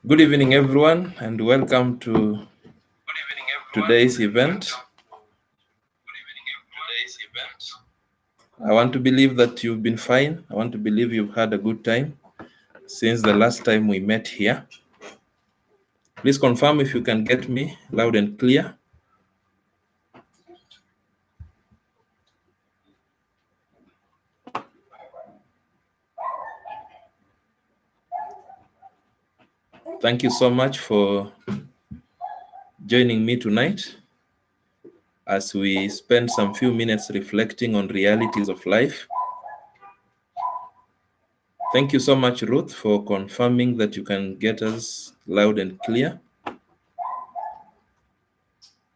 Good evening, everyone, and welcome to today's event. I want to believe that you've been fine. I want to believe you've had a good time since the last time we met here. Please confirm if you can get me loud and clear. Thank you so much for joining me tonight as we spend some few minutes reflecting on realities of life. Thank you so much, Ruth, for confirming that you can get us loud and clear.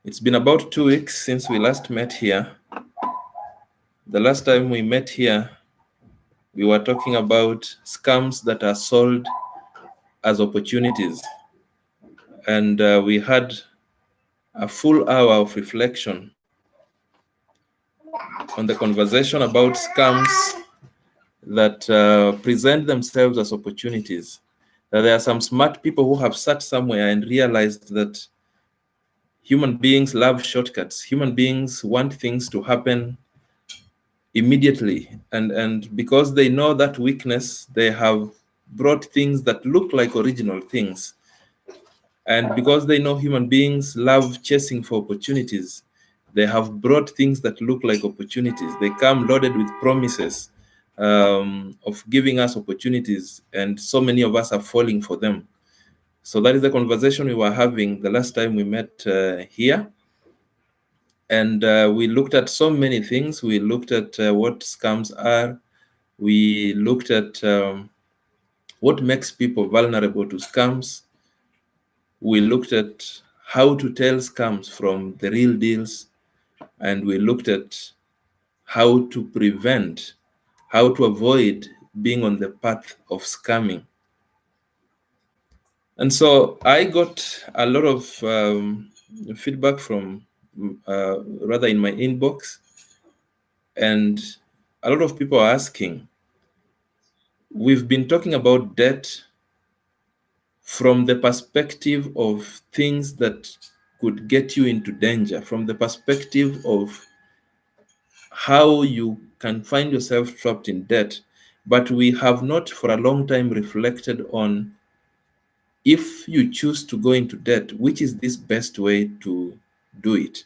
It's been about 2 weeks since we last met here. The last time we met here, we were talking about scams that are sold as opportunities. And we had a full hour of reflection on the conversation about scams that present themselves as opportunities. There are some smart people who have sat somewhere and realized that human beings love shortcuts. Human beings want things to happen immediately. And because they know that weakness, they have brought things that look like original things. And because they know human beings love chasing for opportunities, they have brought things that look like opportunities. They come loaded with promises of giving us opportunities, and so many of us are falling for them. So that is the conversation we were having the last time we met here. And we looked at so many things. We looked at what scams are. We looked at what makes people vulnerable to scams. We looked at how to tell scams from the real deals, and we looked at how to prevent, how to avoid being on the path of scamming. And so I got a lot of feedback from, rather in my inbox, and a lot of people are asking, we've been talking about debt from the perspective of things that could get you into danger, from the perspective of how you can find yourself trapped in debt. But we have not for a long time reflected on, if you choose to go into debt, which is this best way to do it?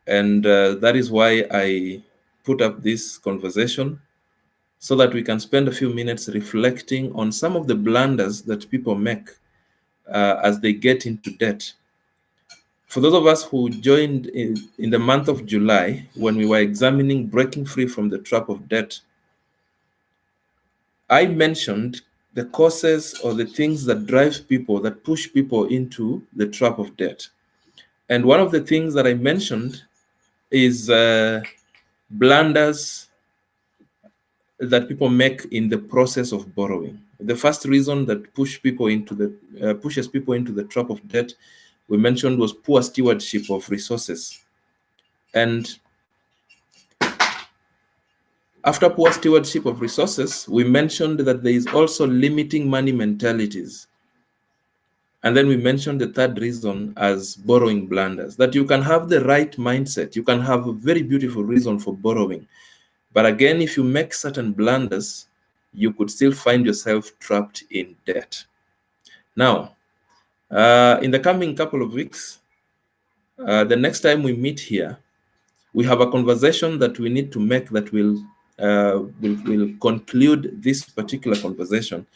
And that is why I put up this conversation, so that we can spend a few minutes reflecting on some of the blunders that people make as they get into debt. For those of us who joined in the month of July, when we were examining breaking free from the trap of debt, I mentioned the causes or the things that drive people, that push people into the trap of debt. And one of the things that I mentioned is blunders that people make in the process of borrowing. The first reason that pushes people into the trap of debt, we mentioned, was poor stewardship of resources. And after poor stewardship of resources, we mentioned that there is also limiting money mentalities. And then we mentioned the third reason as borrowing blunders, that you can have the right mindset, you can have a very beautiful reason for borrowing. But again, if you make certain blunders, you could still find yourself trapped in debt. Now, in the coming couple of weeks, the next time we meet here, we have a conversation that we need to make that will conclude this particular conversation.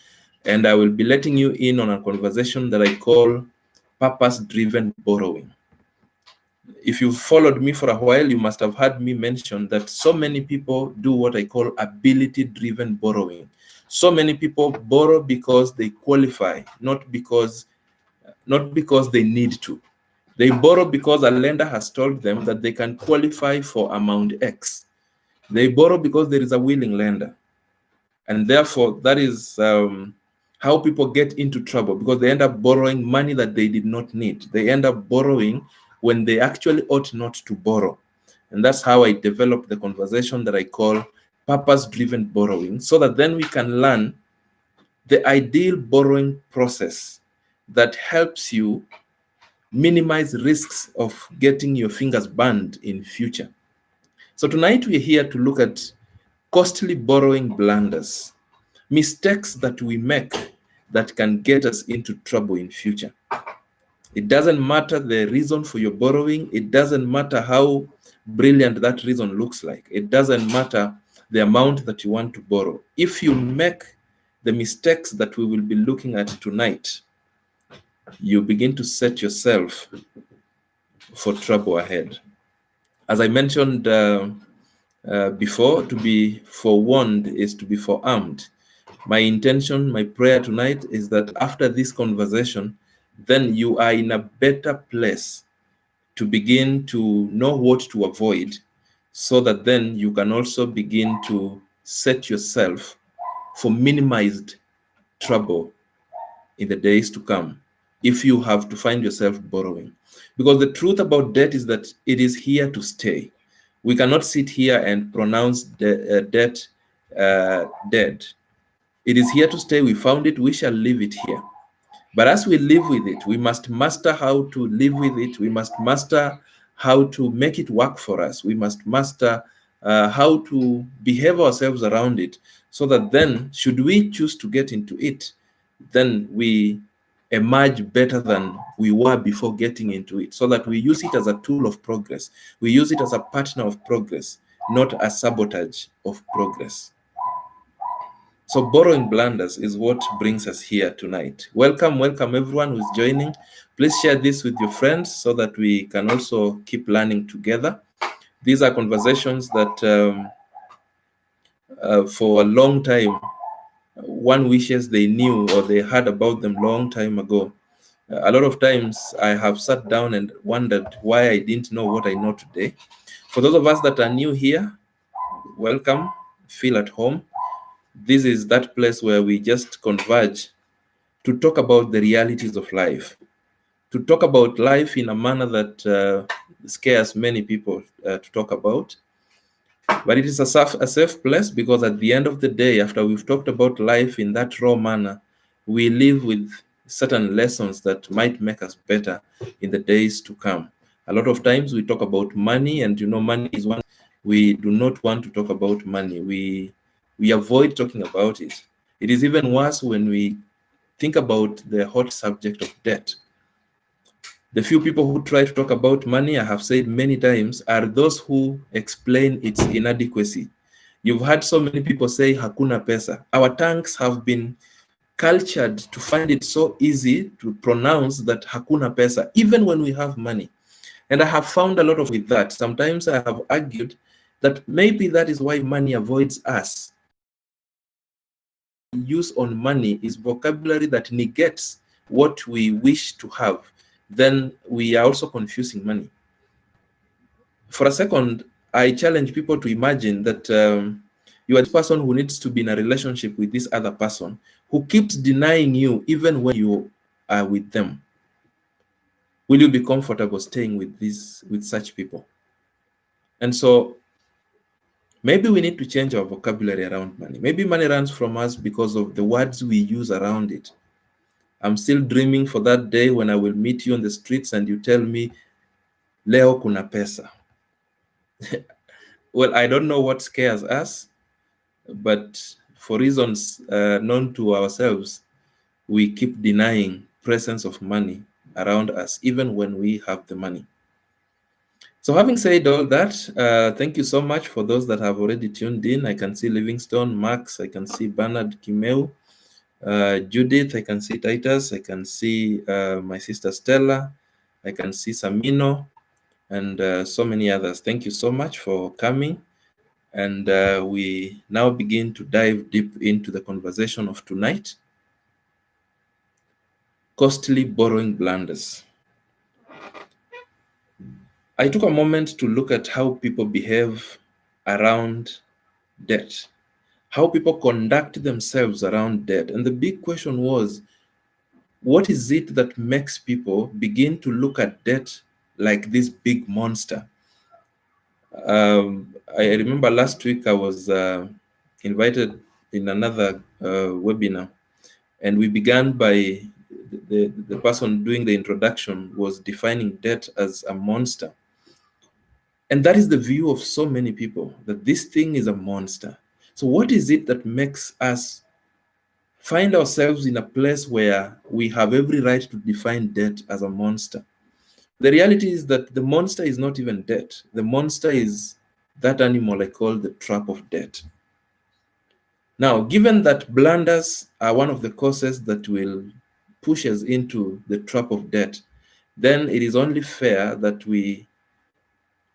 And I will be letting you in on a conversation that I call purpose-driven borrowing. If you've followed me for a while, you must have heard me mention that so many people do what I call ability-driven borrowing. So many people borrow because they qualify, not because they need to. They borrow because a lender has told them that they can qualify for amount X. They borrow because there is a willing lender. And therefore, that is how people get into trouble, because they end up borrowing money that they did not need. They end up borrowing when they actually ought not to borrow. And that's how I developed the conversation that I call purpose-driven borrowing, so that then we can learn the ideal borrowing process that helps you minimize risks of getting your fingers burned in future. So tonight we're here to look at costly borrowing blunders, mistakes that we make that can get us into trouble in future. It doesn't matter the reason for your borrowing. It doesn't matter how brilliant that reason looks like. It doesn't matter the amount that you want to borrow. If you make the mistakes that we will be looking at tonight, you begin to set yourself for trouble ahead. As I mentioned before, to be forewarned is to be forearmed. My intention, my prayer tonight is that after this conversation, then you are in a better place to begin to know what to avoid, so that then you can also begin to set yourself for minimized trouble in the days to come if you have to find yourself borrowing. Because the truth about debt is that it is here to stay. We cannot sit here and pronounce debt dead. It is here to stay. We found it. We shall leave it here. But as we live with it, we must master how to live with it. We must master how to make it work for us. We must master how to behave ourselves around it, so that then, should we choose to get into it, then we emerge better than we were before getting into it, so that we use it as a tool of progress. We use it as a partner of progress, not a sabotage of progress. So borrowing blunders is what brings us here tonight. Welcome everyone who's joining. Please share this with your friends so that we can also keep learning together. These are conversations that for a long time, one wishes they knew or they heard about them long time ago. A lot of times I have sat down and wondered why I didn't know what I know today. For those of us that are new here, welcome, feel at home. This is that place where we just converge to talk about the realities of life, to talk about life in a manner that scares many people to talk about. But it is a safe place, because at the end of the day, after we've talked about life in that raw manner, we live with certain lessons that might make us better in the days to come. A lot of times we talk about money, and money is one. We do not want to talk about money. We avoid talking about it. It is even worse when we think about the hot subject of debt. The few people who try to talk about money, I have said many times, are those who explain its inadequacy. You've heard so many people say hakuna pesa. Our tongues have been cultured to find it so easy to pronounce that hakuna pesa, even when we have money. And I have found a lot of with that. Sometimes I have argued that maybe that is why money avoids us. Use on money is vocabulary that negates what we wish to have. Then we are also confusing money. For a second, I challenge people to imagine that you are the person who needs to be in a relationship with this other person who keeps denying you even when you are with them. Will you be comfortable staying with such people? And so maybe we need to change our vocabulary around money. Maybe money runs from us because of the words we use around it. I'm still dreaming for that day when I will meet you on the streets and you tell me, leo kuna pesa. Well, I don't know what scares us, but for reasons known to ourselves, we keep denying presence of money around us, even when we have the money. So having said all that, thank you so much for those that have already tuned in. I can see Livingstone, Max, I can see Bernard Kimeu, Judith, I can see Titus, I can see my sister Stella, I can see Samino, and so many others. Thank you so much for coming. And we now begin to dive deep into the conversation of tonight. Costly borrowing blunders. I took a moment to look at how people behave around debt, how people conduct themselves around debt. And the big question was, what is it that makes people begin to look at debt like this big monster? I remember last week I was invited in another webinar, and we began by the person doing the introduction was defining debt as a monster. And that is the view of so many people, that this thing is a monster. So what is it that makes us find ourselves in a place where we have every right to define debt as a monster? The reality is that the monster is not even debt. The monster is that animal I call the trap of debt. Now, given that blunders are one of the causes that will push us into the trap of debt, then it is only fair that we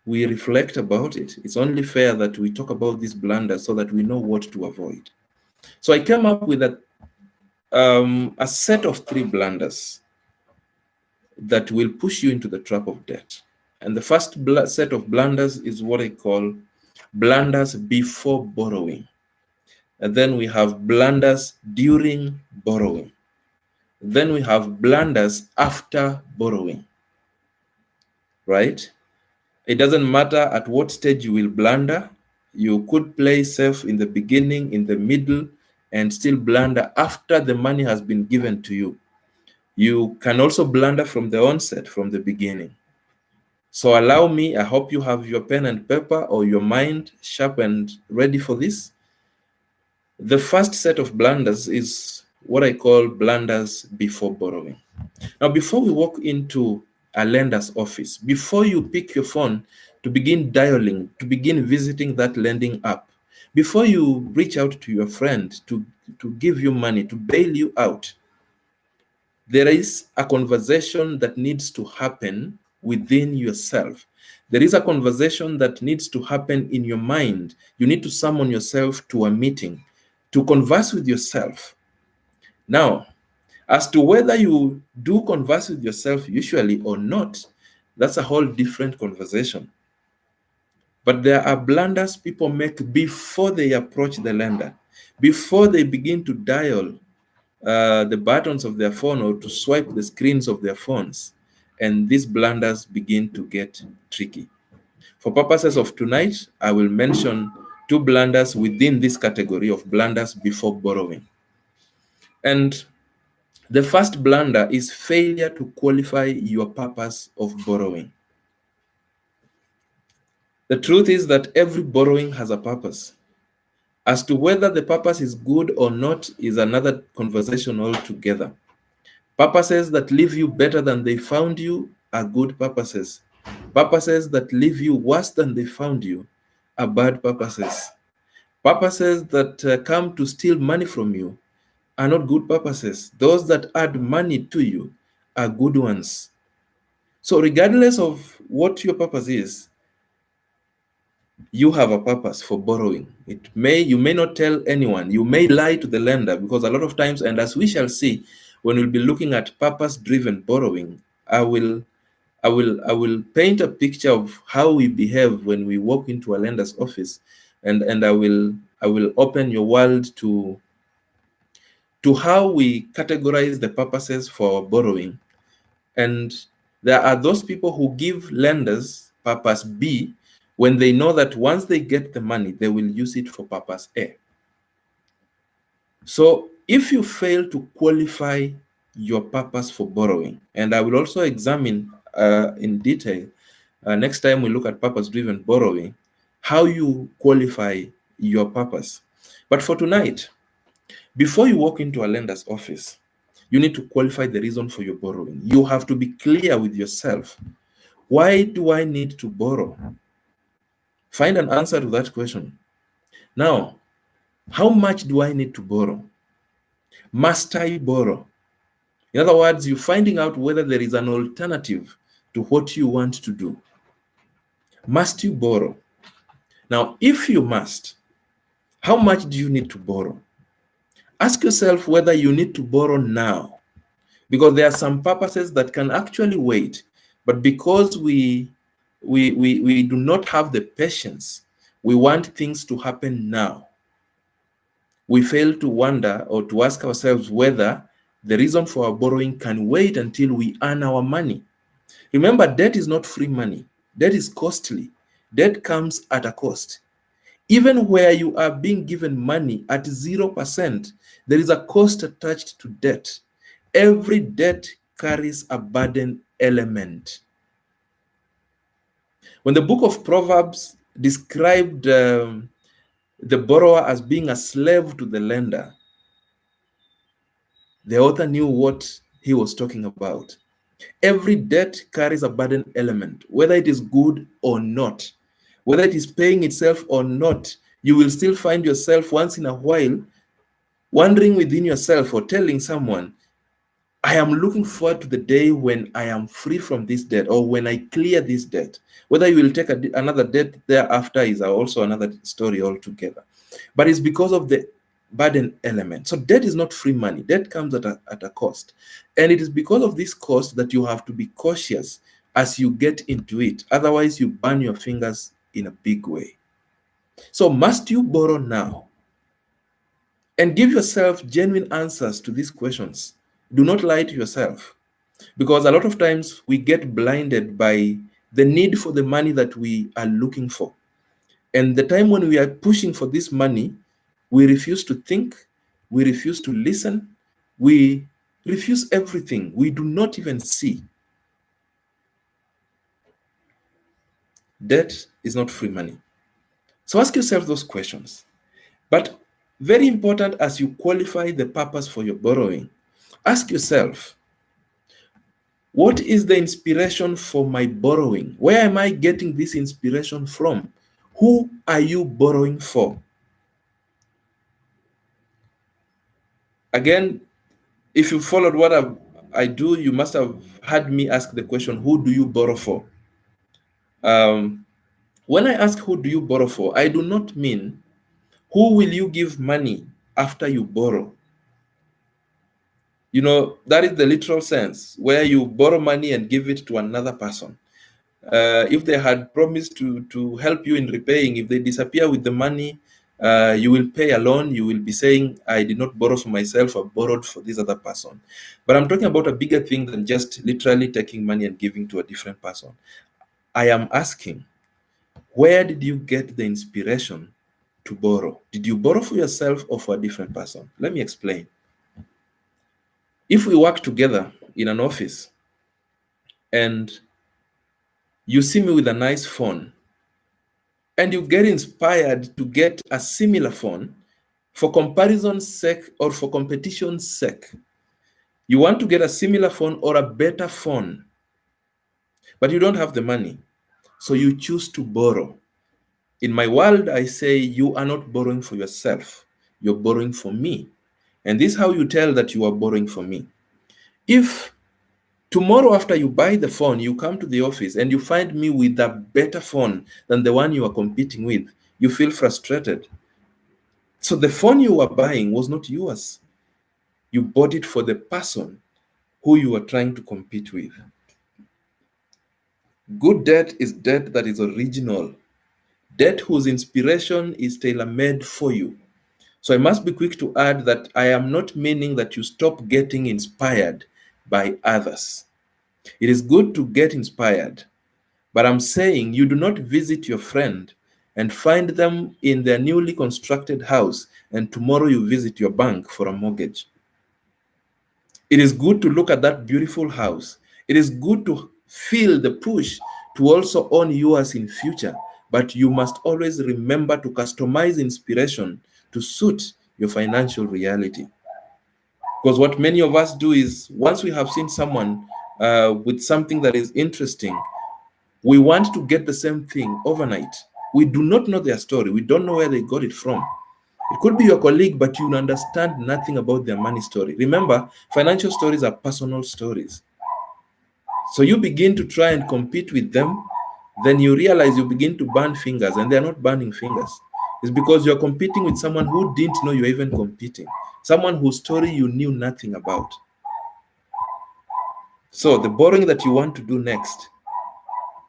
reflect about it. It's only fair that we talk about these blunders so that we know what to avoid. So I came up with a set of 3 blunders that will push you into the trap of debt. And the first set of blunders is what I call blunders before borrowing. And then we have blunders during borrowing. Then we have blunders after borrowing, right? It doesn't matter at what stage you will blunder. You could play safe in the beginning, in the middle, and still blunder after the money has been given to you. You can also blunder from the onset, from the beginning. So allow me, I hope you have your pen and paper or your mind sharp and ready for this. The first set of blunders is what I call blunders before borrowing. Now, before we walk into a lender's office, before you pick your phone to begin dialing, to begin visiting that lending app, before you reach out to your friend to give you money, to bail you out, there is a conversation that needs to happen within yourself. There is a conversation that needs to happen in your mind. You need to summon yourself to a meeting, to converse with yourself. Now, as to whether you do converse with yourself usually or not, that's a whole different conversation. But there are blunders people make before they approach the lender, before they begin to dial the buttons of their phone or to swipe the screens of their phones. And these blunders begin to get tricky. For purposes of tonight, I will mention 2 blunders within this category of blunders before borrowing. And the first blunder is failure to qualify your purpose of borrowing. The truth is that every borrowing has a purpose. As to whether the purpose is good or not is another conversation altogether. Purposes that leave you better than they found you are good purposes. Purposes that leave you worse than they found you are bad purposes. Purposes that come to steal money from you are not good purposes. Those that add money to you are good ones. So regardless of what your purpose is, you have a purpose for borrowing. You may not tell anyone. You may lie to the lender, because a lot of times, and as we shall see, when we'll be looking at purpose-driven borrowing, I will paint a picture of how we behave when we walk into a lender's office, and I will open your world to how we categorize the purposes for borrowing. And there are those people who give lenders purpose B when they know that once they get the money, they will use it for purpose A. So if you fail to qualify your purpose for borrowing, and I will also examine in detail next time we look at purpose-driven borrowing, how you qualify your purpose. But for tonight, before you walk into a lender's office, you need to qualify the reason for your borrowing. You have to be clear with yourself. Why do I need to borrow? Find an answer to that question. Now, how much do I need to borrow? Must I borrow? In other words, you're finding out whether there is an alternative to what you want to do. Must you borrow? Now, if you must, how much do you need to borrow? Ask yourself whether you need to borrow now, because there are some purposes that can actually wait, but because we do not have the patience, we want things to happen now. We fail to wonder or to ask ourselves whether the reason for our borrowing can wait until we earn our money. Remember, debt is not free money. Debt is costly. Debt comes at a cost. Even where you are being given money at 0%, there is a cost attached to debt. Every debt carries a burden element. When the book of Proverbs described the borrower as being a slave to the lender, the author knew what he was talking about. Every debt carries a burden element, whether it is good or not, whether it is paying itself or not. You will still find yourself once in a while wondering within yourself or telling someone, I am looking forward to the day when I am free from this debt or when I clear this debt. Whether you will take another debt thereafter is also another story altogether. But it's because of the burden element. So debt is not free money. Debt comes at a cost. And it is because of this cost that you have to be cautious as you get into it. Otherwise, you burn your fingers in a big way. So must you borrow now? And give yourself genuine answers to these questions. Do not lie to yourself, because a lot of times we get blinded by the need for the money that we are looking for. And the time when we are pushing for this money, we refuse to think, we refuse to listen, we refuse everything. We do not even see. Debt is not free money. So ask yourself those questions. But very important, as you qualify the purpose for your borrowing, ask yourself, what is the inspiration for my borrowing? Where am I getting this inspiration from? Who are you borrowing for? Again, if you followed what I do, you must have heard me ask the question, who do you borrow for? When I ask who do you borrow for, I do not mean who will you give money after you borrow. You know, that is the literal sense, where you borrow money and give it to another person. If they had promised to help you in repaying, if they disappear with the money, you will pay a loan. You will be saying, I did not borrow for myself, I borrowed for this other person. But I'm talking about a bigger thing than just literally taking money and giving to a different person. I am asking, where did you get the inspiration to borrow? Did you borrow for yourself or for a different person? Let me explain. If we work together in an office and you see me with a nice phone, and you get inspired to get a similar phone for comparison's sake or for competition's sake, you want to get a similar phone or a better phone, but you don't have the money, so you choose to borrow. In my world, I say you are not borrowing for yourself, you're borrowing for me. And this is how you tell that you are borrowing for me. If tomorrow after you buy the phone, you come to the office and you find me with a better phone than the one you are competing with, you feel frustrated. So the phone you were buying was not yours. You bought it for the person who you were trying to compete with. Good debt is debt that is original, debt whose inspiration is tailor-made for you. So I must be quick to add that I am not meaning that you stop getting inspired by others. It is good to get inspired, but I'm saying you do not visit your friend and find them in their newly constructed house and tomorrow you visit your bank for a mortgage. It is good to look at that beautiful house. It is good to feel the push to also own yours in future, but you must always remember to customize inspiration to suit your financial reality. Because what many of us do is once we have seen someone with something that is interesting, we want to get the same thing overnight. We do not know their story. We don't know where they got it from. It could be your colleague, but you understand nothing about their money story. Remember, financial stories are personal stories. So you begin to try and compete with them, then you realize you begin to burn fingers, and they're not burning fingers. It's because you're competing with someone who didn't know you're even competing, someone whose story you knew nothing about. So the borrowing that you want to do next,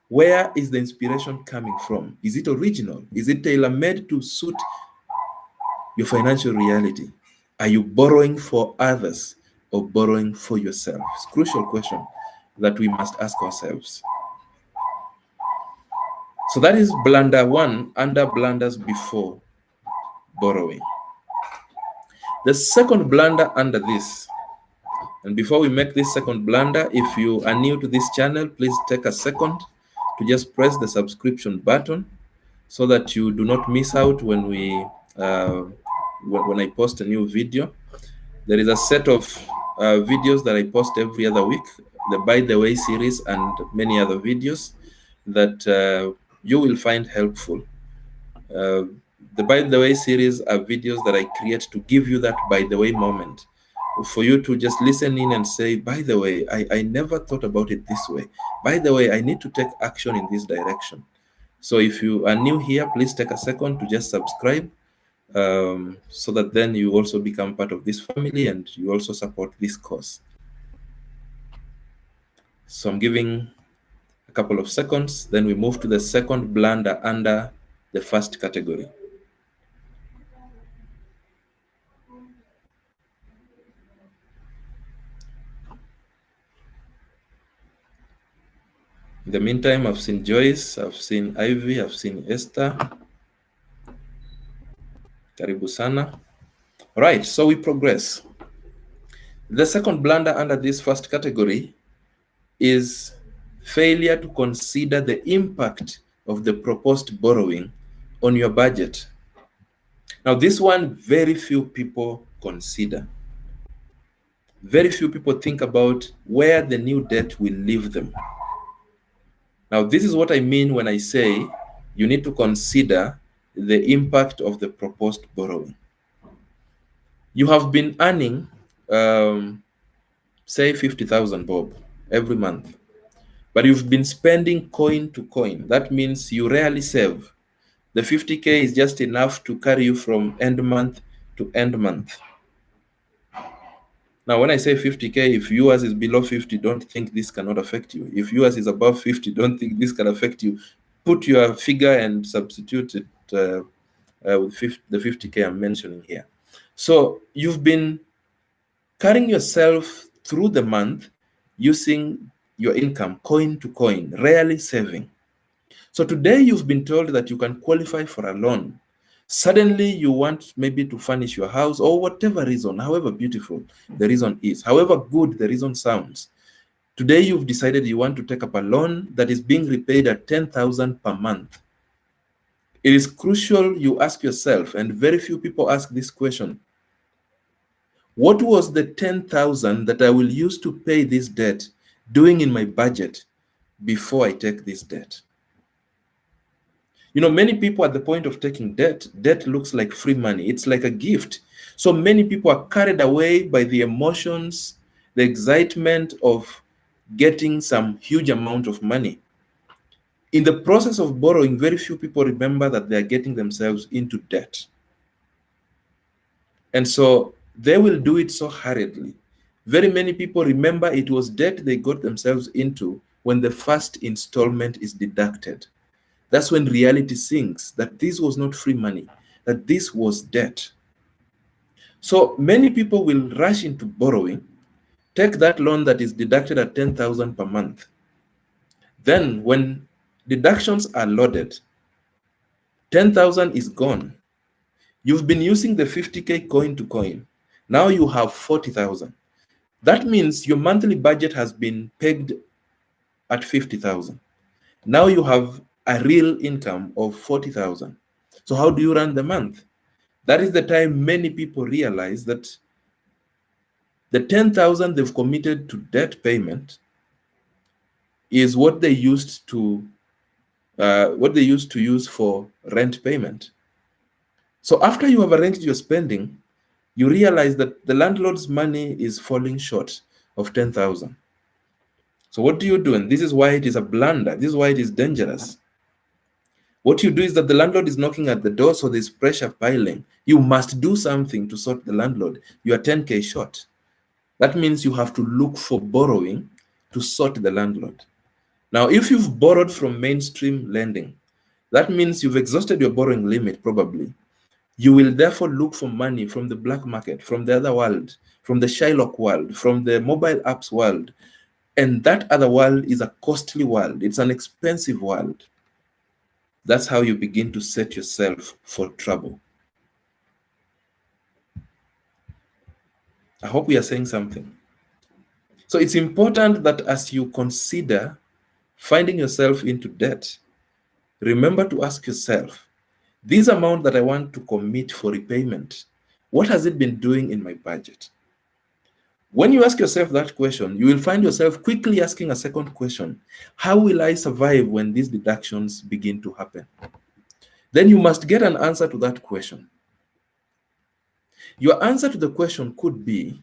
where is the inspiration coming from? Is it original? Is it tailor-made to suit your financial reality? Are you borrowing for others or borrowing for yourself? It's a crucial question that we must ask ourselves. So that is blunder one under blunders before borrowing. The second blunder under this, and before we make this second blunder, if you are new to this channel, please take a second to just press the subscription button so that you do not miss out when when I post a new video. There is a set of videos that I post every other week, the By the Way series and many other videos that you will find helpful. The By the Way series are videos that I create to give you that by the way moment, for you to just listen in and say, by the way, I never thought about it this way. By the way, I need to take action in this direction. So if you are new here, please take a second to just subscribe, so that then you also become part of this family and you also support this cause. So I'm giving a couple of seconds, then we move to the second blunder under the first category. In the meantime, I've seen Joyce, I've seen Ivy, I've seen Esther. Karibu sana. All right, so we progress. The second blunder under this first category is failure to consider the impact of the proposed borrowing on your budget. Now, this one, very few people consider. Very few people think about where the new debt will leave them. Now, this is what I mean when I say you need to consider the impact of the proposed borrowing. You have been earning, say, 50,000 bob every month, but you've been spending coin to coin. That means you rarely save. The 50K is just enough to carry you from end month to end month. Now, when I say 50K, if yours is below 50, don't think this cannot affect you. If yours is above 50, don't think this can affect you. Put your figure and substitute it with the 50K I'm mentioning here. So you've been carrying yourself through the month using your income coin to coin, rarely saving. So today you've been told that you can qualify for a loan. Suddenly you want maybe to furnish your house, or whatever reason, however beautiful the reason is, however good the reason sounds. Today you've decided you want to take up a loan that is being repaid at 10,000 per month. It is crucial you ask yourself, and very few people ask this question: what was the 10,000 that I will use to pay this debt doing in my budget before I take this debt? You know, many people at the point of taking debt looks like free money. It's like a gift. So many people are carried away by the emotions, the excitement of getting some huge amount of money. In the process of borrowing, very few people remember that they are getting themselves into debt. And so they will do it so hurriedly. Very many people remember it was debt they got themselves into when the first installment is deducted. That's when reality sinks, that this was not free money, that this was debt. So many people will rush into borrowing, take that loan that is deducted at 10,000 per month. Then when deductions are loaded, 10,000 is gone. You've been using the 50K coin to coin. Now you have 40,000. That means your monthly budget has been pegged at 50,000. Now you have a real income of 40,000. So how do you run the month? That is the time many people realize that the 10,000 they've committed to debt payment is what they used to use for rent payment. So after you have arranged your spending, you realize that the landlord's money is falling short of 10,000. So what do you do? And this is why it is a blunder. This is why it is dangerous. What you do is that the landlord is knocking at the door, so there's pressure piling. You must do something to sort the landlord. You are 10K short. That means you have to look for borrowing to sort the landlord. Now, if you've borrowed from mainstream lending, that means you've exhausted your borrowing limit probably. You will therefore look for money from the black market, from the other world, from the Shylock world, from the mobile apps world. And that other world is a costly world. It's an expensive world. that's how you begin to set yourself for trouble. I hope we are saying something. So it's important that as you consider finding yourself into debt, remember to ask yourself, this amount that I want to commit for repayment, what has it been doing in my budget? When you ask yourself that question, you will find yourself quickly asking a second question. How will I survive when these deductions begin to happen? Then you must get an answer to that question. Your answer to the question could be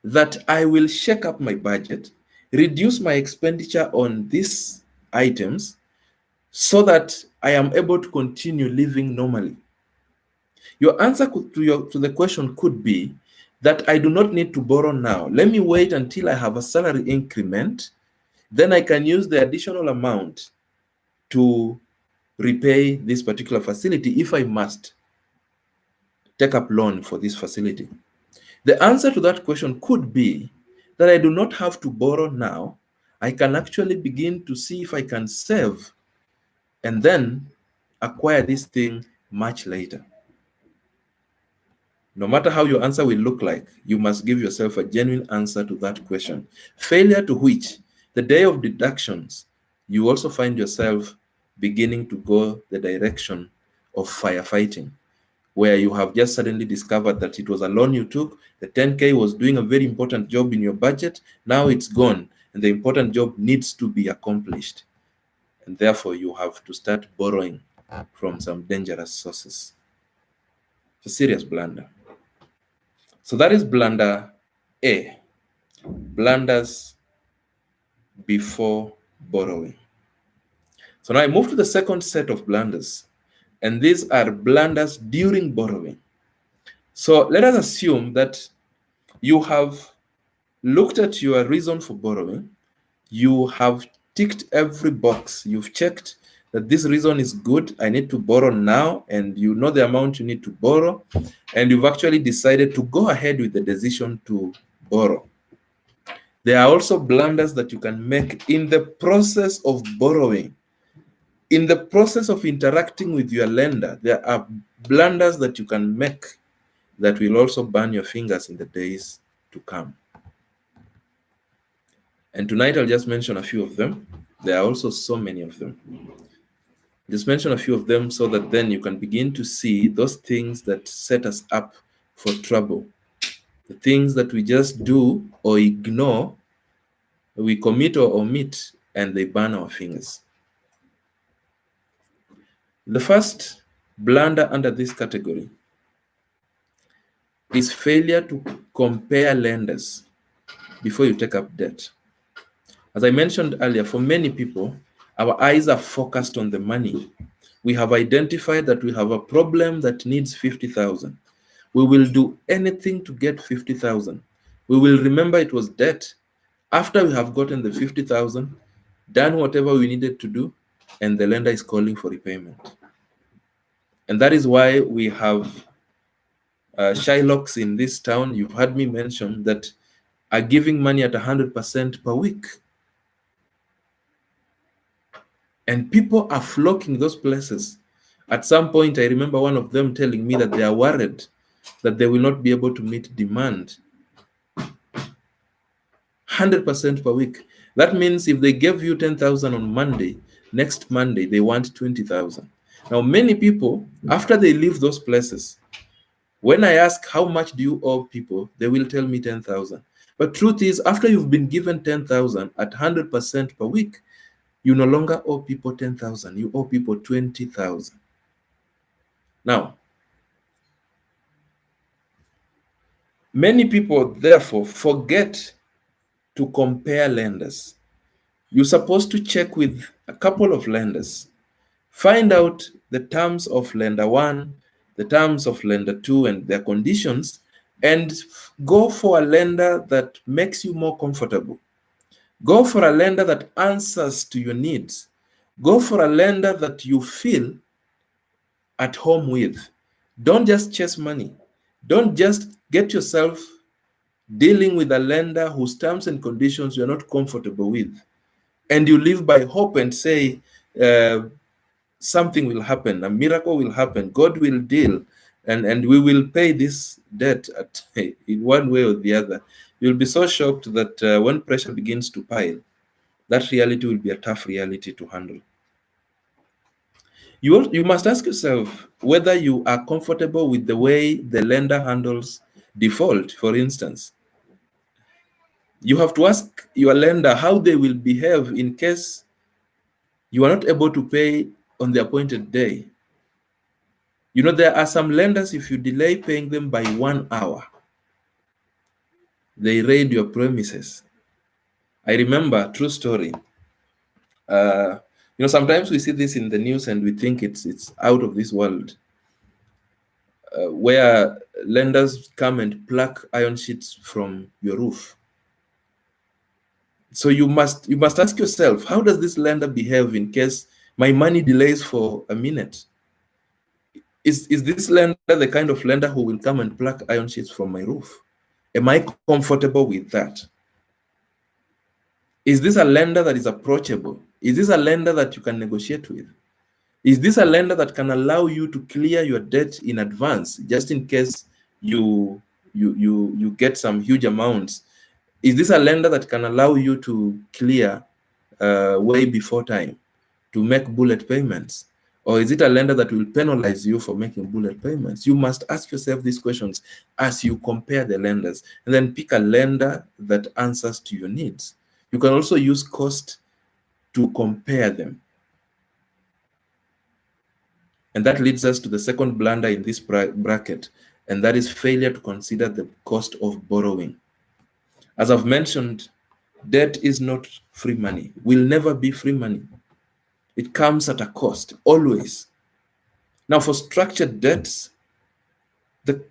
that I will shake up my budget, reduce my expenditure on these items so that I am able to continue living normally. Your answer to the question could be that I do not need to borrow now. Let me wait until I have a salary increment. Then I can use the additional amount to repay this particular facility if I must take up loan for this facility. The answer to that question could be that I do not have to borrow now. I can actually begin to see if I can save and then acquire this thing much later. No matter how your answer will look like, you must give yourself a genuine answer to that question. Failure to which, the day of deductions, you also find yourself beginning to go the direction of firefighting, where you have just suddenly discovered that it was a loan you took, the 10K was doing a very important job in your budget, now it's gone, and the important job needs to be accomplished. And therefore, you have to start borrowing from some dangerous sources. It's a serious blunder. So that is blunder A, blunders before borrowing. So now I move to the second set of blunders, and these are blunders during borrowing. So let us assume that you have looked at your reason for borrowing, you have ticked every box, you've checked that this reason is good, I need to borrow now, and you know the amount you need to borrow, and you've actually decided to go ahead with the decision to borrow. There are also blunders that you can make in the process of borrowing. In the process of interacting with your lender, there are blunders that you can make that will also burn your fingers in the days to come. And tonight I'll just mention a few of them. There are also so many of them. Just mention a few of them so that then you can begin to see those things that set us up for trouble. The things that we just do or ignore, we commit or omit, and they burn our fingers. The first blunder under this category is failure to compare lenders before you take up debt. As I mentioned earlier, for many people, our eyes are focused on the money. We have identified that we have a problem that needs 50,000. We will do anything to get 50,000. We will remember it was debt. After we have gotten the 50,000, done whatever we needed to do, and the lender is calling for repayment. And that is why we have Shylocks in this town, you've heard me mention, that are giving money at 100% per week. And people are flocking those places. At some point, I remember one of them telling me that they are worried that they will not be able to meet demand. 100% per week. That means if they gave you 10,000 on Monday, next Monday, they want 20,000. Now, many people, after they leave those places, when I ask how much do you owe people, they will tell me 10,000. But truth is, after you've been given 10,000 at 100% per week, you no longer owe people 10,000. You owe people 20,000. Now, many people, therefore, forget to compare lenders. You're supposed to check with a couple of lenders. Find out the terms of lender one, the terms of lender two, and their conditions, and go for a lender that makes you more comfortable. Go for a lender that answers to your needs. Go for a lender that you feel at home with. Don't just chase money. Don't just get yourself dealing with a lender whose terms and conditions you're not comfortable with. And you live by hope and say, something will happen, a miracle will happen, God will deal, and we will pay this debt in one way or the other. You'll be so shocked that when pressure begins to pile, that reality will be a tough reality to handle. You must ask yourself whether you are comfortable with the way the lender handles default, for instance. You have to ask your lender how they will behave in case you are not able to pay on the appointed day. You know, there are some lenders, if you delay paying them by 1 hour, they raid your premises. I remember, true story. Sometimes we see this in the news and we think it's out of this world, where lenders come and pluck iron sheets from your roof. So you must ask yourself, how does this lender behave in case my money delays for a minute? Is this lender the kind of lender who will come and pluck iron sheets from my roof? Am I comfortable with that? Is this a lender that is approachable? Is this a lender that you can negotiate with? Is this a lender that can allow you to clear your debt in advance, just in case you get some huge amounts? Is this a lender that can allow you to clear way before time, to make bullet payments? Or is it a lender that will penalize you for making bullet payments? You must ask yourself these questions as you compare the lenders, and then pick a lender that answers to your needs. You can also use cost to compare them. And that leads us to the second blunder in this bracket, and that is failure to consider the cost of borrowing. As I've mentioned, debt is not free money, will never be free money. It comes at a cost, always. Now, for structured debts, the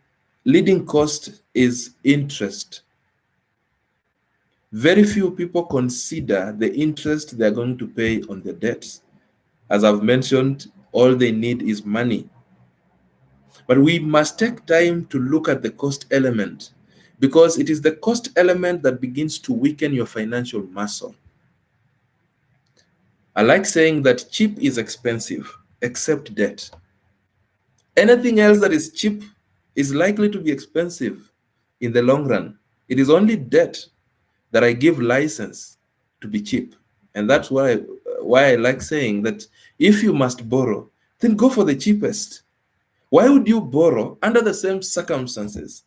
leading cost is interest. Very few people consider the interest they're going to pay on their debts. As I've mentioned, all they need is money. But we must take time to look at the cost element, because it is the cost element that begins to weaken your financial muscle. I like saying that cheap is expensive, except debt. Anything else that is cheap is likely to be expensive in the long run. It is only debt that I give license to be cheap. And that's why I like saying that if you must borrow, then go for the cheapest. Why would you borrow under the same circumstances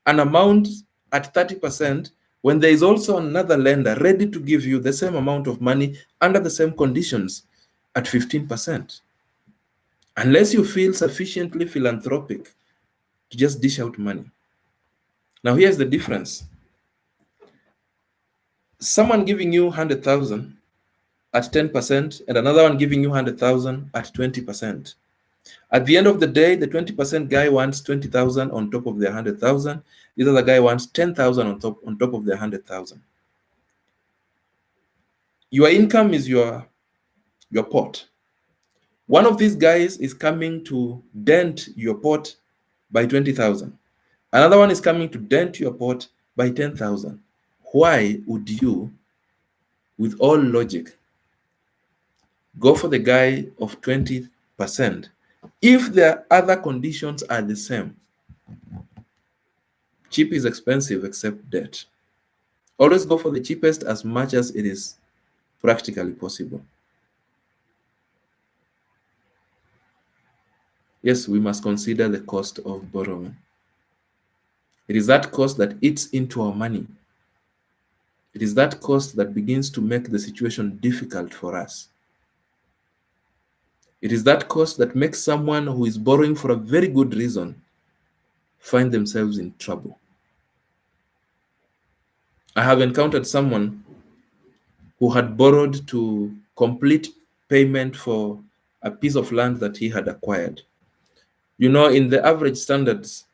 an amount at 30% when there is also another lender ready to give you the same amount of money under the same conditions at 15%? Unless you feel sufficiently philanthropic to just dish out money. Now, here's the difference. Someone giving you 100,000 at 10% and another one giving you 100,000 at 20%. At the end of the day, the 20% guy wants 20,000 on top of their 100,000. The other guy wants 10,000 on top of their 100,000. Your income is your pot. One of these guys is coming to dent your pot by 20,000. Another one is coming to dent your pot by 10,000. Why would you, with all logic, go for the guy of 20% if their other conditions are the same? Cheap is expensive except debt. Always go for the cheapest as much as it is practically possible. Yes, we must consider the cost of borrowing. It is that cost that eats into our money. It is that cost that begins to make the situation difficult for us. It is that cost that makes someone who is borrowing for a very good reason find themselves in trouble. I have encountered someone who had borrowed to complete payment for a piece of land that he had acquired. You know, in the average standards,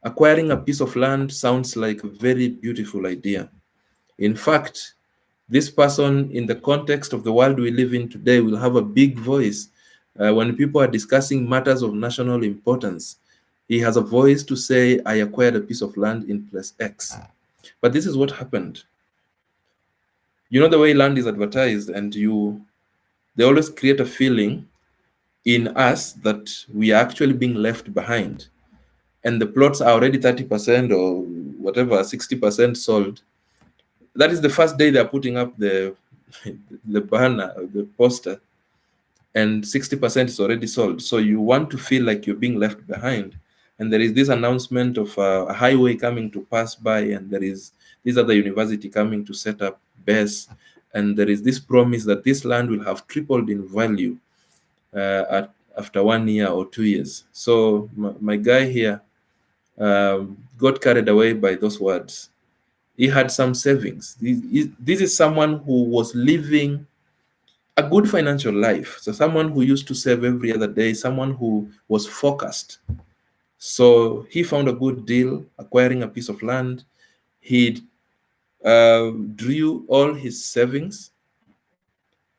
acquiring a piece of land sounds like a very beautiful idea. In fact, this person, in the context of the world we live in today, will have a big voice when people are discussing matters of national importance. He has a voice to say, I acquired a piece of land in place X. But this is what happened. You know the way land is advertised, and they always create a feeling in us that we are actually being left behind, and the plots are already 30% or whatever, 60% sold. That is the first day they're putting up the the banner, the poster, and 60% is already sold. So you want to feel like you're being left behind. And there is this announcement of a highway coming to pass by, and there is this other university coming to set up base, and there is this promise that this land will have tripled in value after 1 year or 2 years. So my guy here got carried away by those words. He had some savings. This is someone who was living a good financial life. So someone who used to save every other day, someone who was focused. So he found a good deal acquiring a piece of land. He drew all his savings,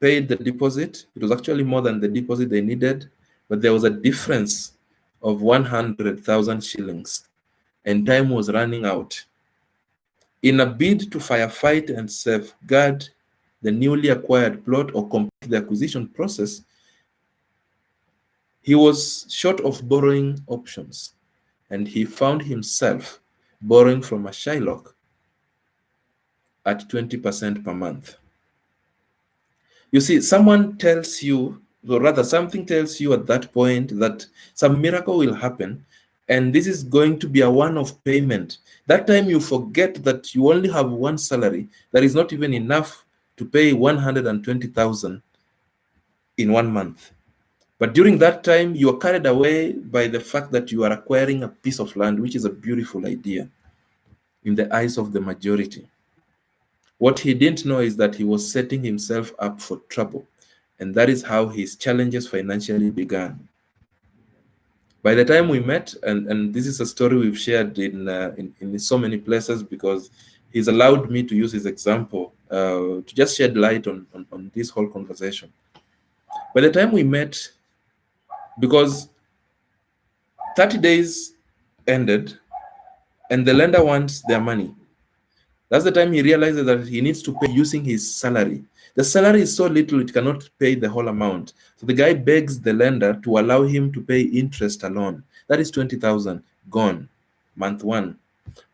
paid the deposit. It was actually more than the deposit they needed, but there was a difference of 100,000 shillings, and time was running out. In a bid to firefight and safeguard the newly acquired plot or complete the acquisition process, he was short of borrowing options, and he found himself borrowing from a Shylock at 20% per month. You see, someone tells you, or rather something tells you at that point that some miracle will happen, and this is going to be a one-off payment. That time you forget that you only have one salary that is not even enough to pay 120,000 in 1 month. But during that time, you are carried away by the fact that you are acquiring a piece of land, which is a beautiful idea in the eyes of the majority. What he didn't know is that he was setting himself up for trouble, and that is how his challenges financially began. By the time we met, and this is a story we've shared in so many places because he's allowed me to use his example to just shed light on this whole conversation. By the time we met, because 30 days ended and the lender wants their money, that's the time he realizes that he needs to pay using his salary. The salary is so little it cannot pay the whole amount. So the guy begs the lender to allow him to pay interest alone. That is 20,000 gone. Month 1.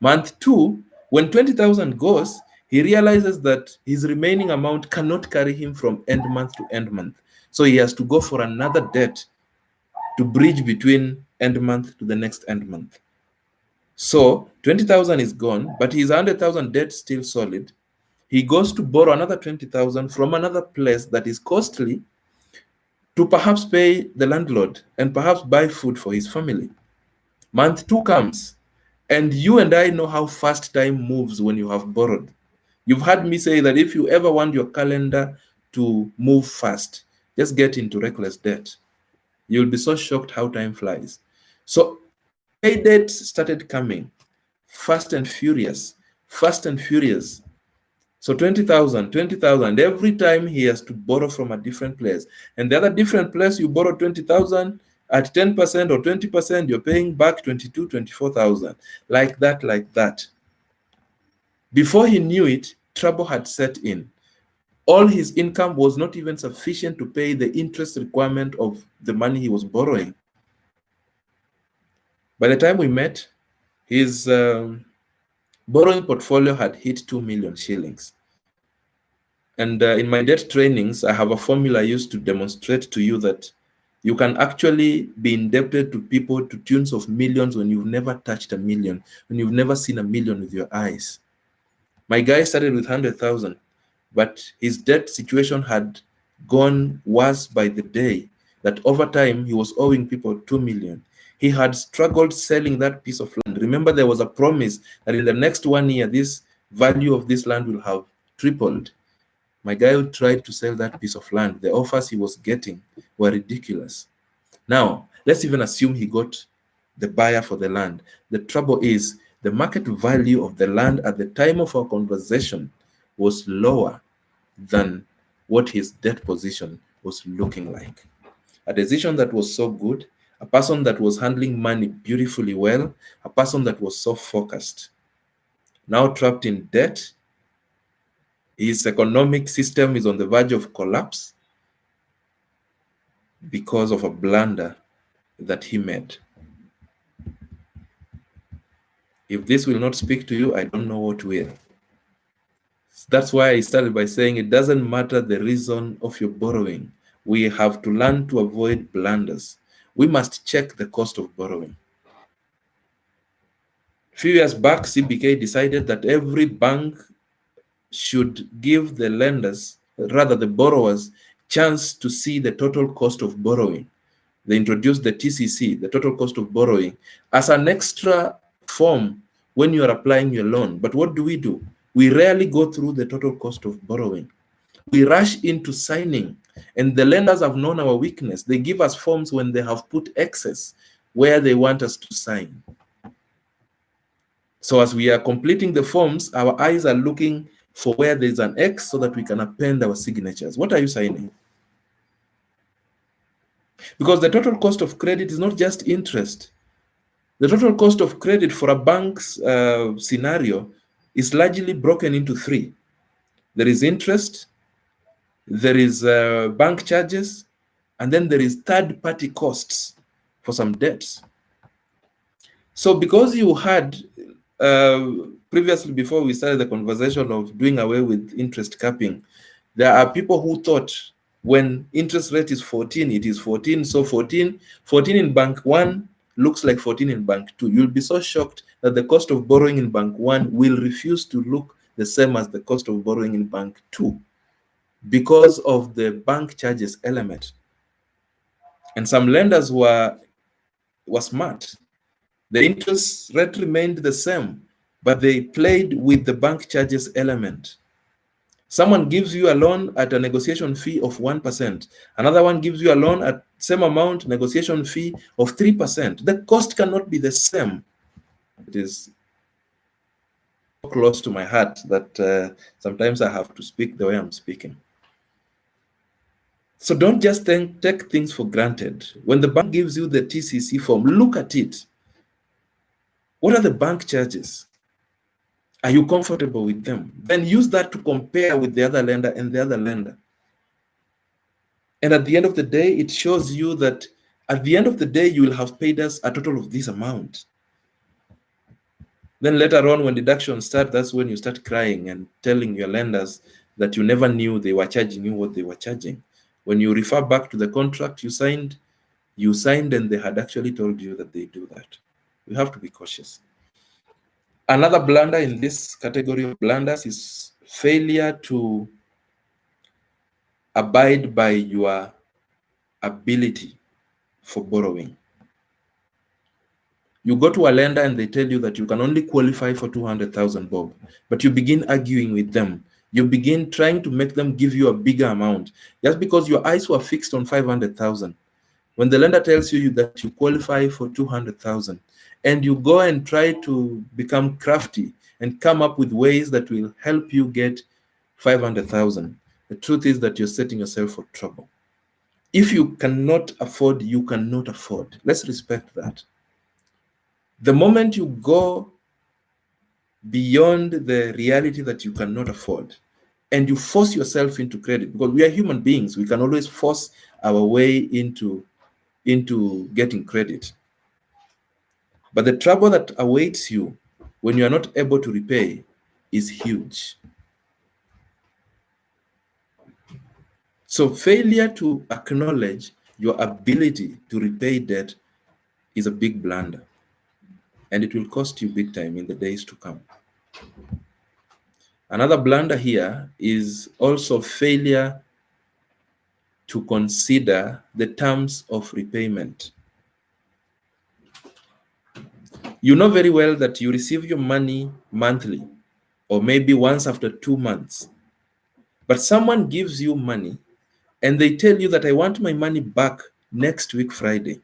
Month 2, when 20,000 goes, he realizes that his remaining amount cannot carry him from end month to end month. So he has to go for another debt to bridge between end month to the next end month. So 20,000 is gone, but his 100,000 debt still solid. He goes to borrow another 20,000 from another place that is costly to perhaps pay the landlord and perhaps buy food for his family. Month 2 comes, and you and I know how fast time moves when you have borrowed. You've heard me say that if you ever want your calendar to move fast, just get into reckless debt. You'll be so shocked how time flies. So pay dates started coming fast and furious, fast and furious. So 20,000, 20,000, every time he has to borrow from a different place. And the other different place you borrow 20,000 at 10% or 20%, you're paying back 22, 24,000. Like that, like that. Before he knew it, trouble had set in. All his income was not even sufficient to pay the interest requirement of the money he was borrowing. By the time we met, his borrowing portfolio had hit 2 million shillings. And in my debt trainings, I have a formula I used to demonstrate to you that you can actually be indebted to people to tunes of millions when you've never touched a million, when you've never seen a million with your eyes. My guy started with 100,000, but his debt situation had gone worse by the day, that over time he was owing people 2 million. He had struggled selling that piece of land. Remember, there was a promise that in the next 1 year, this value of this land will have tripled. My guy tried to sell that piece of land. The offers he was getting were ridiculous. Now, let's even assume he got the buyer for the land. The trouble is, the market value of the land at the time of our conversation was lower than what his debt position was looking like. A decision that was so good, a person that was handling money beautifully well, a person that was so focused, now trapped in debt. His economic system is on the verge of collapse. because of a blunder that he made. If this will not speak to you, I don't know what will. That's why I started by saying it doesn't matter the reason of your borrowing. We have to learn to avoid blunders. We must check the cost of borrowing. A few years back, CBK decided that every bank should give the lenders, rather the borrowers, chance to see the total cost of borrowing. They introduced the TCC, the total cost of borrowing, as an extra form when you are applying your loan. But what do? We rarely go through the total cost of borrowing. We rush into signing, and the lenders have known our weakness. They give us forms when they have put excess where they want us to sign. So as we are completing the forms, our eyes are looking for where there's an X so that we can append our signatures. What are you signing? Because the total cost of credit is not just interest. The total cost of credit for a bank's scenario is largely broken into three. There is interest, there is bank charges, and then there is third-party costs for some debts. So because you had previously, before we started the conversation of doing away with interest capping, there are people who thought when interest rate is 14, it is 14. So 14 in bank 1 looks like 14 in bank 2. You'll be so shocked that the cost of borrowing in bank 1 will refuse to look the same as the cost of borrowing in bank 2 because of the bank charges element. And some lenders were smart. The interest rate remained the same, but they played with the bank charges element. Someone gives you a loan at a negotiation fee of 1%. Another one gives you a loan at same amount, negotiation fee of 3%. The cost cannot be the same. It is close to my heart that sometimes I have to speak the way I'm speaking. So don't just take things for granted. When the bank gives you the TCC form, look at it. What are the bank charges? Are you comfortable with them? Then use that to compare with the other lender and the other lender. And at the end of the day, it shows you that at the end of the day, you will have paid us a total of this amount. Then later on, when deductions start, that's when you start crying and telling your lenders that you never knew they were charging you what they were charging. When you refer back to the contract you signed and they had actually told you that they do that. You have to be cautious. Another blunder in this category of blunders is failure to abide by your ability for borrowing. You go to a lender and they tell you that you can only qualify for 200,000 bob, but you begin arguing with them. You begin trying to make them give you a bigger amount just because your eyes were fixed on 500,000. When the lender tells you that you qualify for 200,000 and you go and try to become crafty and come up with ways that will help you get 500,000, the truth is that you're setting yourself for trouble. If you cannot afford, you cannot afford. Let's respect that. The moment you go beyond the reality that you cannot afford and you force yourself into credit, because we are human beings, we can always force our way into getting credit. But the trouble that awaits you when you are not able to repay is huge. So failure to acknowledge your ability to repay debt is a big blunder, and it will cost you big time in the days to come. Another blunder here is also failure to consider the terms of repayment. You know very well that you receive your money monthly or maybe once after 2 months, but someone gives you money and they tell you that I want my money back next week Friday.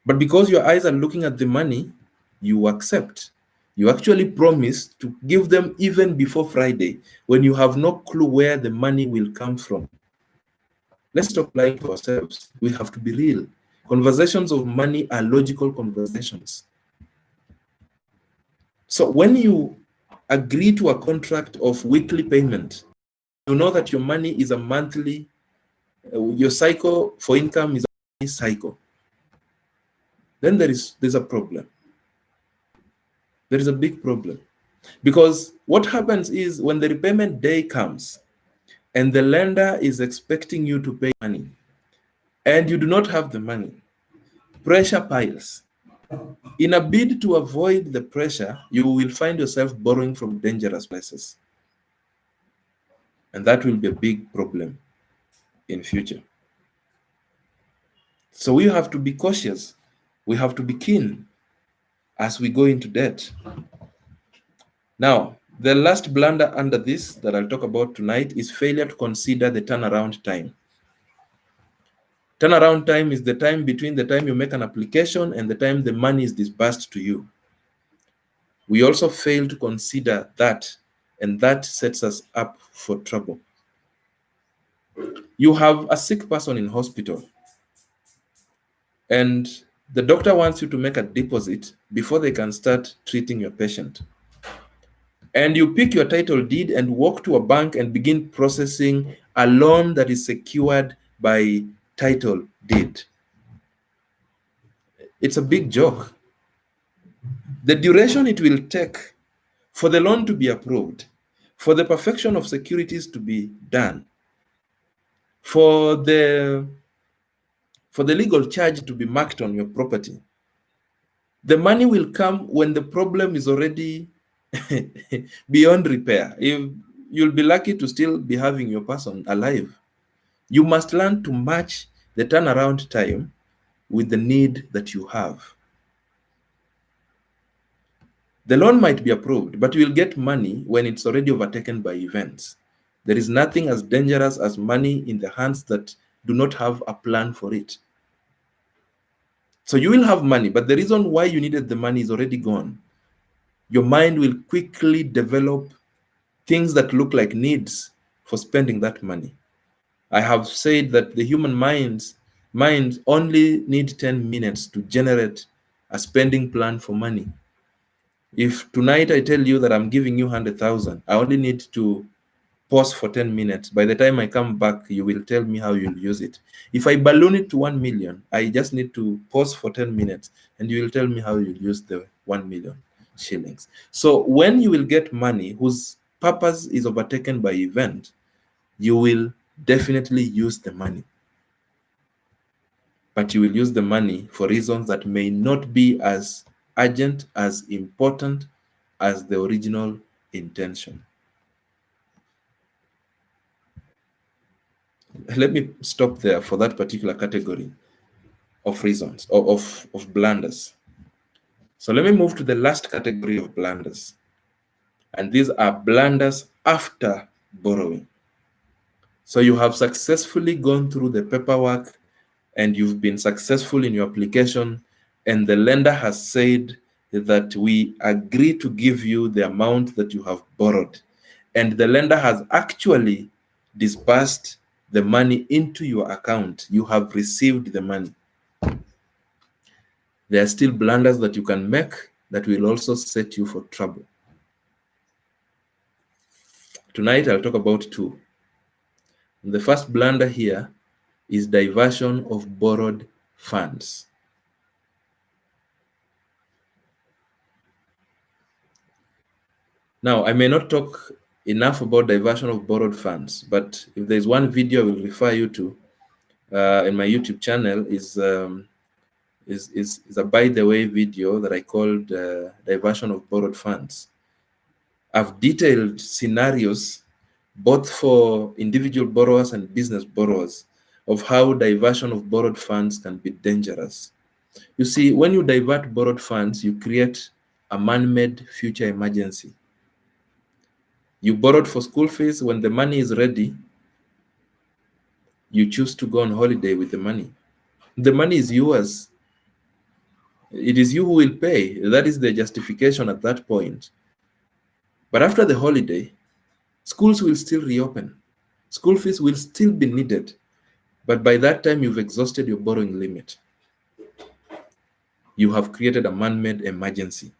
But because your eyes are looking at the money, you accept. You actually promise to give them even before Friday when you have no clue where the money will come from. Let's stop lying to ourselves. We have to be real. Conversations of money are logical conversations. So when you agree to a contract of weekly payment, you know that your money is a monthly Your cycle for income is a cycle. Then there's a problem. There is a big problem. Because what happens is when the repayment day comes and the lender is expecting you to pay money and you do not have the money, pressure piles. In a bid to avoid the pressure, you will find yourself borrowing from dangerous places. And that will be a big problem in future. So we have to be cautious. We have to be keen as we go into debt. Now, the last blunder under this that I'll talk about tonight is failure to consider the turnaround time. Turnaround time is the time between the time you make an application and the time the money is disbursed to you. We also fail to consider that, and that sets us up for trouble. You have a sick person in hospital, and the doctor wants you to make a deposit before they can start treating your patient. And you pick your title deed and walk to a bank and begin processing a loan that is secured by title deed. It's a big joke. The duration it will take for the loan to be approved, for the perfection of securities to be done, for the legal charge to be marked on your property. The money will come when the problem is already beyond repair. You'll be lucky to still be having your person alive. You must learn to match the turnaround time with the need that you have. The loan might be approved, but you will get money when it's already overtaken by events. There is nothing as dangerous as money in the hands that do not have a plan for it. So you will have money, but the reason why you needed the money is already gone. Your mind will quickly develop things that look like needs for spending that money. I have said that the human minds only need 10 minutes to generate a spending plan for money. If tonight I tell you that I'm giving you 100,000, I only need to pause for 10 minutes. By the time I come back, you will tell me how you'll use it. If I balloon it to 1 million, I just need to pause for 10 minutes and you will tell me how you'll use the 1 million shillings. So when you will get money whose purpose is overtaken by event, you will definitely use the money. But you will use the money for reasons that may not be as urgent, as important as the original intention. Let me stop there for that particular category of reasons, or of blunders. So let me move to the last category of blunders. And these are blunders after borrowing. So you have successfully gone through the paperwork and you've been successful in your application, and the lender has said that we agree to give you the amount that you have borrowed. And the lender has actually disbursed the money into your account. You have received the money. There are still blunders that you can make that will also set you for trouble. Tonight, I'll talk about two. The first blunder here is diversion of borrowed funds. Now, I may not talk enough about diversion of borrowed funds, but if there's one video I will refer you to in my YouTube channel is a by the way video that I called diversion of borrowed funds. I've detailed scenarios both for individual borrowers and business borrowers of how diversion of borrowed funds can be dangerous. You see, when you divert borrowed funds, you create a man-made future emergency. You borrowed for school fees. When the money is ready, you choose to go on holiday with the money. The money is yours. It is you who will pay. That is the justification at that point. But after the holiday, schools will still reopen. School fees will still be needed. But by that time, you've exhausted your borrowing limit. You have created a man-made emergency.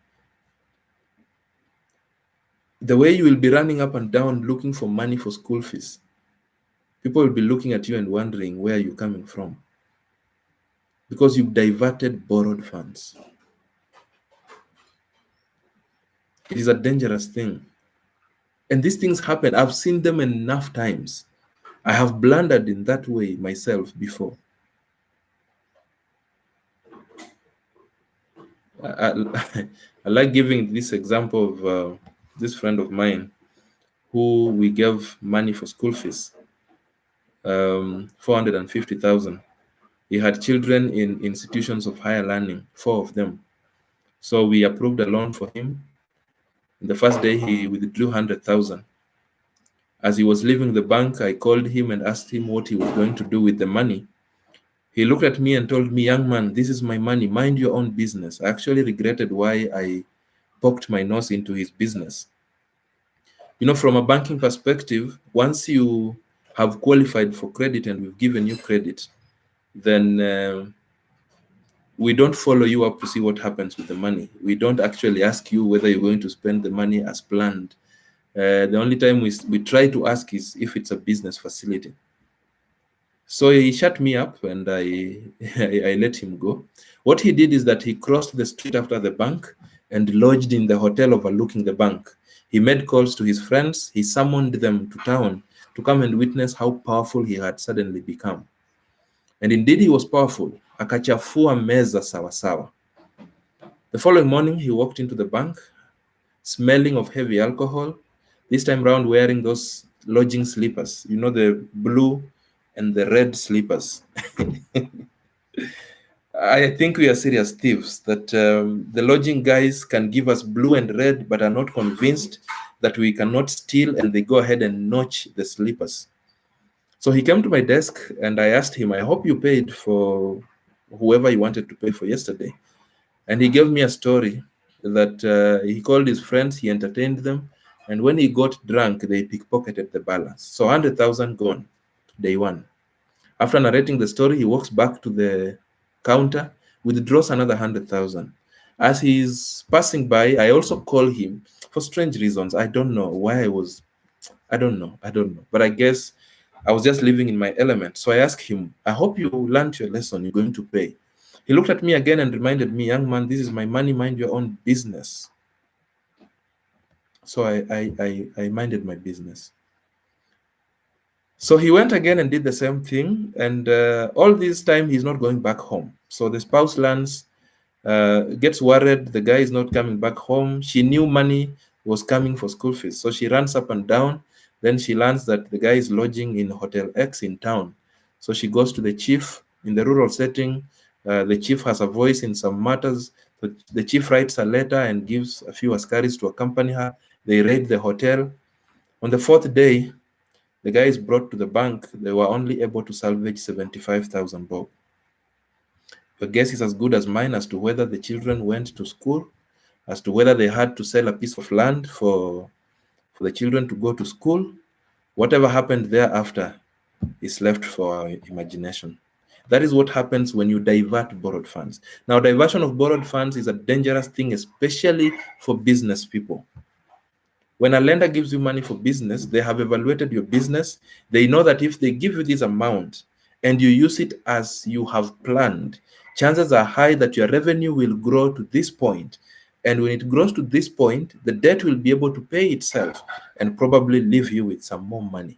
The way you will be running up and down looking for money for school fees, people will be looking at you and wondering where you're coming from, because you've diverted borrowed funds. It is a dangerous thing. And these things happen. I've seen them enough times. I have blundered in that way myself before. I like giving this example of this friend of mine who we gave money for school fees, 450,000. He had children in institutions of higher learning, 4 of them. So we approved a loan for him. The first day he withdrew 100,000. As he was leaving the bank, I called him and asked him what he was going to do with the money. He looked at me and told me, "Young man, this is my money. Mind your own business." I actually regretted why I poked my nose into his business. From a banking perspective, once you have qualified for credit and we've given you credit, then we don't follow you up to see what happens with the money. We don't actually ask you whether you're going to spend the money as planned. The only time we try to ask is if it's a business facility. So he shut me up and I let him go. What he did is that he crossed the street after the bank and lodged in the hotel overlooking the bank. He made calls to his friends. He summoned them to town to come and witness how powerful he had suddenly become. And indeed, he was powerful. Akachafua meza sawa sawa. The following morning, he walked into the bank, smelling of heavy alcohol, this time round wearing those lodging slippers, the blue and the red slippers. I think we are serious thieves, that the lodging guys can give us blue and red, but are not convinced that we cannot steal, and they go ahead and notch the slippers. So he came to my desk and I asked him, "I hope you paid for whoever you wanted to pay for yesterday." And he gave me a story that he called his friends, he entertained them, and when he got drunk, they pickpocketed the balance. So 100,000 gone, day one. After narrating the story, he walks back to the counter, withdraws another 100,000. As he's passing by, I also call him for strange reasons. I don't know why I don't know. But I guess I was just living in my element. So I asked him, "I hope you learned your lesson. You're going to pay." He looked at me again and reminded me, "Young man, this is my money. Mind your own business." So I minded my business. So he went again and did the same thing. And all this time, he's not going back home. So the spouse learns, gets worried. The guy is not coming back home. She knew money was coming for school fees. So she runs up and down. Then she learns that the guy is lodging in Hotel X in town. So she goes to the chief in the rural setting. The chief has a voice in some matters. The chief writes a letter and gives a few askaris to accompany her. They raid the hotel. On the fourth day, the guy is brought to the bank. They were only able to salvage 75,000 bob. Your guess is as good as mine as to whether the children went to school, as to whether they had to sell a piece of land for the children to go to school. Whatever happened thereafter is left for our imagination. That is what happens when you divert borrowed funds. Now, diversion of borrowed funds is a dangerous thing, especially for business people. When a lender gives you money for business, they have evaluated your business. They know that if they give you this amount and you use it as you have planned, chances are high that your revenue will grow to this point. And when it grows to this point, the debt will be able to pay itself and probably leave you with some more money.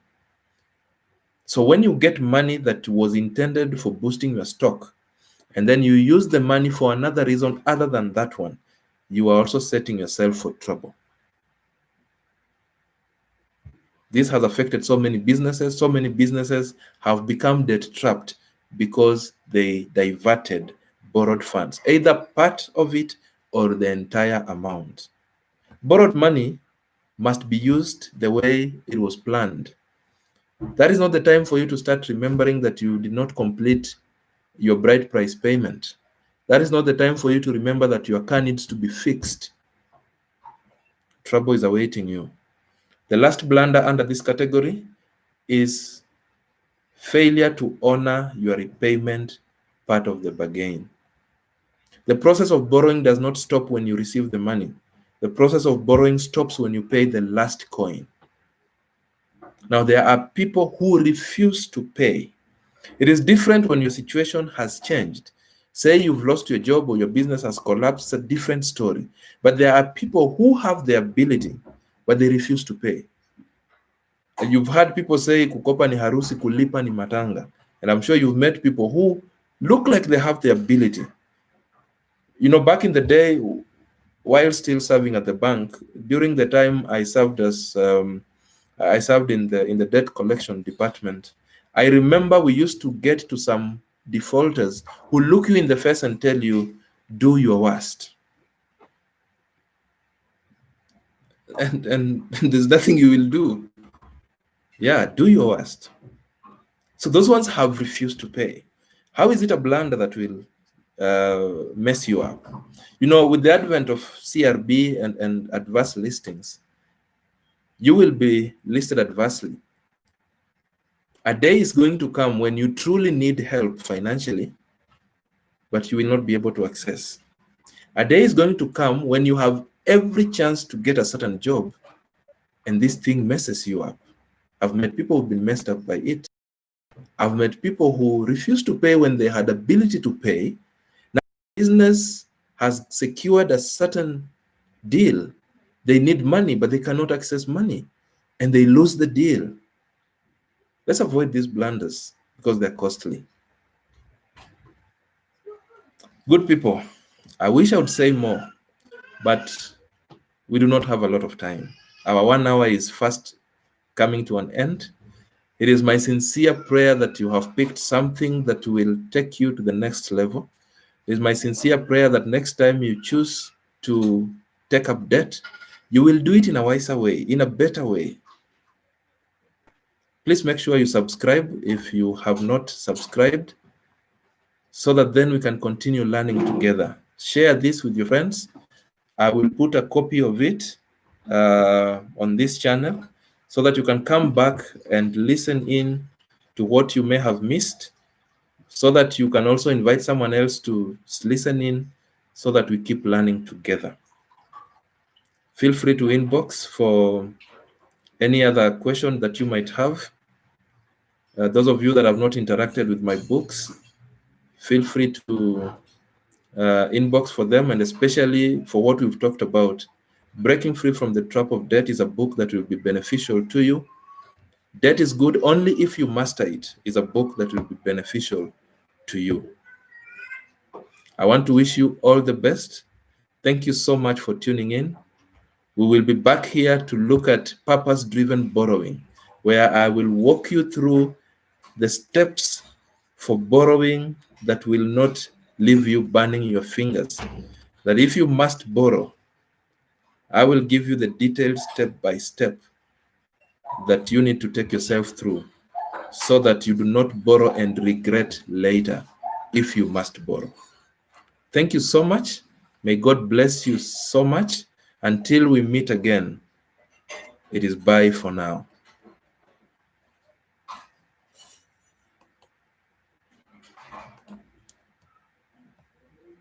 So when you get money that was intended for boosting your stock, and then you use the money for another reason other than that one, you are also setting yourself for trouble. This has affected so many businesses. So many businesses have become debt trapped because they diverted borrowed funds, either part of it or the entire amount. Borrowed money must be used the way it was planned. That is not the time for you to start remembering that you did not complete your bride price payment. That is not the time for you to remember that your car needs to be fixed. Trouble is awaiting you. The last blunder under this category is failure to honor your repayment part of the bargain. The process of borrowing does not stop when you receive the money. The process of borrowing stops when you pay the last coin. Now, there are people who refuse to pay. It is different when your situation has changed. Say you've lost your job or your business has collapsed, it's a different story. But there are people who have the ability, but they refuse to pay. And you've heard people say, kukopa ni harusi, kulipa ni matanga. And I'm sure you've met people who look like they have the ability. You know, back in the day, while still serving at the bank, during the time I served in the debt collection department, I remember we used to get to some defaulters who look you in the face and tell you, do your worst. And there's nothing you will do. Yeah, do your worst. So those ones have refused to pay. How is it a blunder that will mess you up? You know, with the advent of CRB and adverse listings, you will be listed adversely. A day is going to come when you truly need help financially, but you will not be able to access. A day is going to come when you have every chance to get a certain job, and this thing messes you up. I've met people who've been messed up by it. I've met people who refused to pay when they had ability to pay. Now, business has secured a certain deal. They need money, but they cannot access money, and they lose the deal. Let's avoid these blunders because they're costly. Good people, I wish I would say more, but we do not have a lot of time. Our 1 hour is fast coming to an end. It is my sincere prayer that you have picked something that will take you to the next level. It is my sincere prayer that next time you choose to take up debt, you will do it in a wiser way, in a better way. Please make sure you subscribe if you have not subscribed, so that then we can continue learning together. Share this with your friends. I will put a copy of it on this channel so that you can come back and listen in to what you may have missed, so that you can also invite someone else to listen in, so that we keep learning together. Feel free to inbox for any other question that you might have. Those of you that have not interacted with my books, feel free to inbox for them, and especially for what we've talked about. Breaking Free from the Trap of Debt is a book that will be beneficial to you. Debt is Good Only If You Master It is a book that will be beneficial to you. I want to wish you all the best. Thank you so much for tuning in. We will be back here to look at purpose-driven borrowing, where I will walk you through the steps for borrowing that will not leave you burning your fingers. That if you must borrow, I will give you the detailed step-by-step that you need to take yourself through, so that you do not borrow and regret later if you must borrow. Thank you so much. May God bless you so much. Until we meet again, it is bye for now.